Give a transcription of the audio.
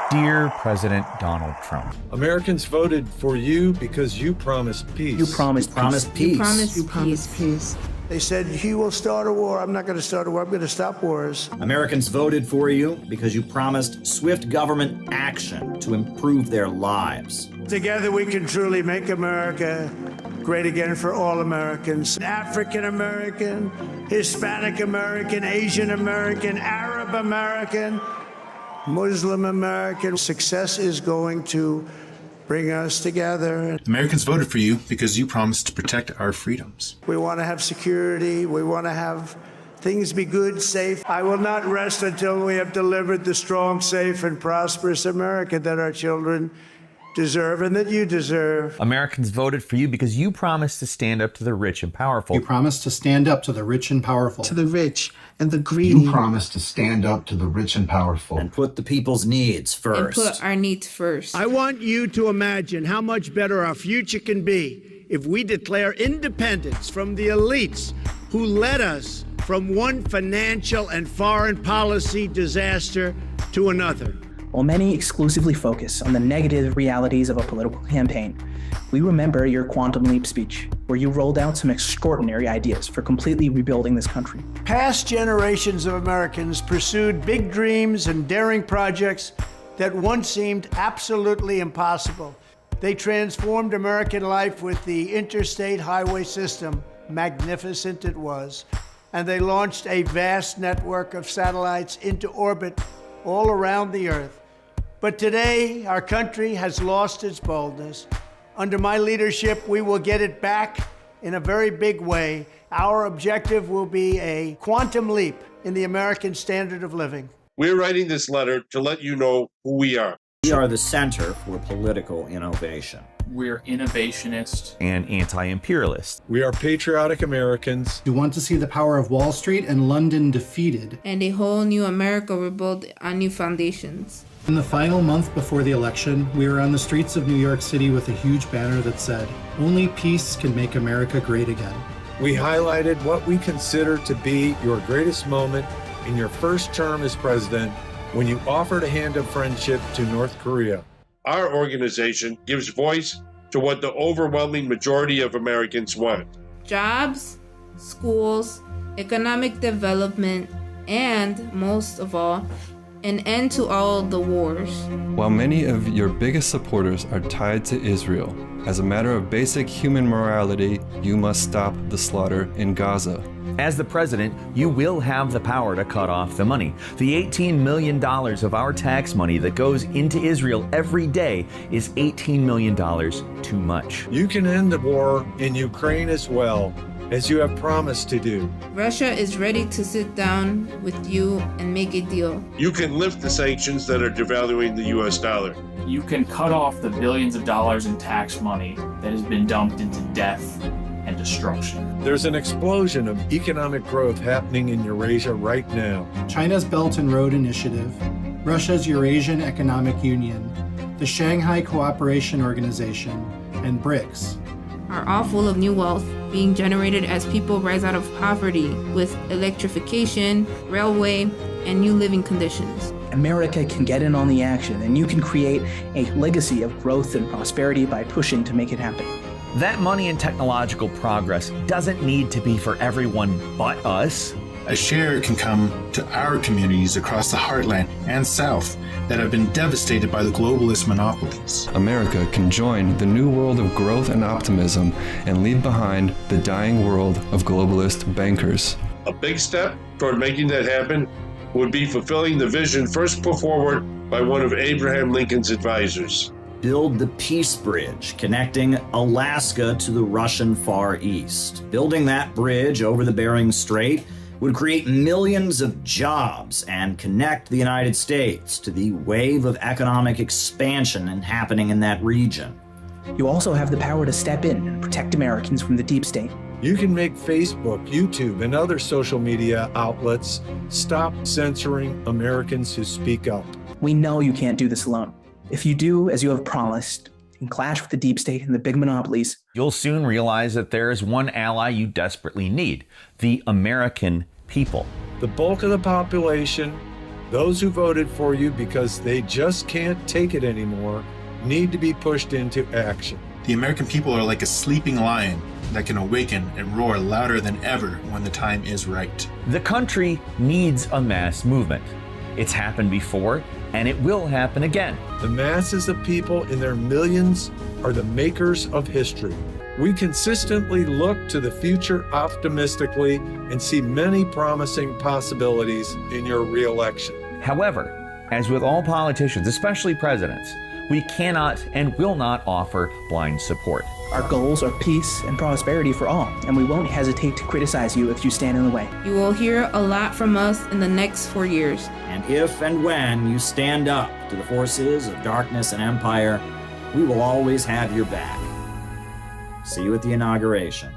Dear President Donald Trump, Americans voted for you because you promised peace. You promised peace. You promised peace. They said, he will start a war. I'm not going to start a war. I'm going to stop wars. Americans voted for you because you promised swift government action to improve their lives. Together we can truly make America great again for all Americans. African American, Hispanic American, Asian American, Arab American, Muslim American. Success is going to bring us together. Americans voted for you because you promised to protect our freedoms. We want to have security. We want to have things be good, safe. I will not rest until we have delivered the strong, safe, and prosperous America that our children deserve and that you deserve. Americans voted for you because you promised to stand up to the rich and powerful. You promised to stand up to the rich and powerful. To the rich and the greedy. You promised to stand up to the rich and powerful. And put the people's needs first. And put our needs first. I want you to imagine how much better our future can be if we declare independence from the elites who led us from one financial and foreign policy disaster to another. While many exclusively focus on the negative realities of a political campaign, we remember your Quantum Leap speech, where you rolled out some extraordinary ideas for completely rebuilding this country. Past generations of Americans pursued big dreams and daring projects that once seemed absolutely impossible. They transformed American life with the interstate highway system, magnificent it was, and they launched a vast network of satellites into orbit all around the earth. But today, our country has lost its boldness. Under my leadership, we will get it back in a very big way. Our objective will be a quantum leap in the American standard of living. We're writing this letter to let you know who we are. We are the Center for Political Innovation. We're innovationist and anti-imperialist. We are patriotic Americans who want to see the power of Wall Street and London defeated. And a whole new America rebuilt on new foundations. In the final month before the election, we were on the streets of New York City with a huge banner that said, "Only peace can make America great again." We highlighted what we consider to be your greatest moment in your first term as president when you offered a hand of friendship to North Korea. Our organization gives voice to what the overwhelming majority of Americans want. Jobs, schools, economic development, and, most of all, an end to all the wars. While many of your biggest supporters are tied to Israel, as a matter of basic human morality, you must stop the slaughter in Gaza. As the president, you will have the power to cut off the money. The $18 million of our tax money that goes into Israel every day is $18 million too much. You can end the war in Ukraine as well, as you have promised to do. Russia is ready to sit down with you and make a deal. You can lift the sanctions that are devaluing the U.S. dollar. You can cut off the billions of dollars in tax money that has been dumped into death and destruction. There's an explosion of economic growth happening in Eurasia right now. China's Belt and Road Initiative, Russia's Eurasian Economic Union, the Shanghai Cooperation Organization, and BRICS are all full of new wealth being generated as people rise out of poverty with electrification, railway, and new living conditions. America can get in on the action, and you can create a legacy of growth and prosperity by pushing to make it happen. That money and technological progress doesn't need to be for everyone but us. A share can come to our communities across the heartland and south that have been devastated by the globalist monopolies. America can join the new world of growth and optimism and leave behind the dying world of globalist bankers. A big step toward making that happen would be fulfilling the vision first put forward by one of Abraham Lincoln's advisors. Build the Peace Bridge, connecting Alaska to the Russian Far East. Building that bridge over the Bering Strait would create millions of jobs and connect the United States to the wave of economic expansion and happening in that region. You also have the power to step in and protect Americans from the deep state. You can make Facebook, YouTube, and other social media outlets stop censoring Americans who speak up. We know you can't do this alone. If you do, as you have promised, and clash with the deep state and the big monopolies, you'll soon realize that there is one ally you desperately need: the American people. The bulk of the population Those who voted for you because they just can't take it anymore need to be pushed into action. The American people are like a sleeping lion that can awaken and roar louder than ever when the time is right. The country needs a mass movement. It's happened before, and it will happen again. The masses of people in their millions are the makers of history. We consistently look to the future optimistically and see many promising possibilities in your re-election. However, as with all politicians, especially presidents, we cannot and will not offer blind support. Our goals are peace and prosperity for all, and we won't hesitate to criticize you if you stand in the way. You will hear a lot from us in the next 4 years. And if and when you stand up to the forces of darkness and empire, we will always have your back. See you at the inauguration.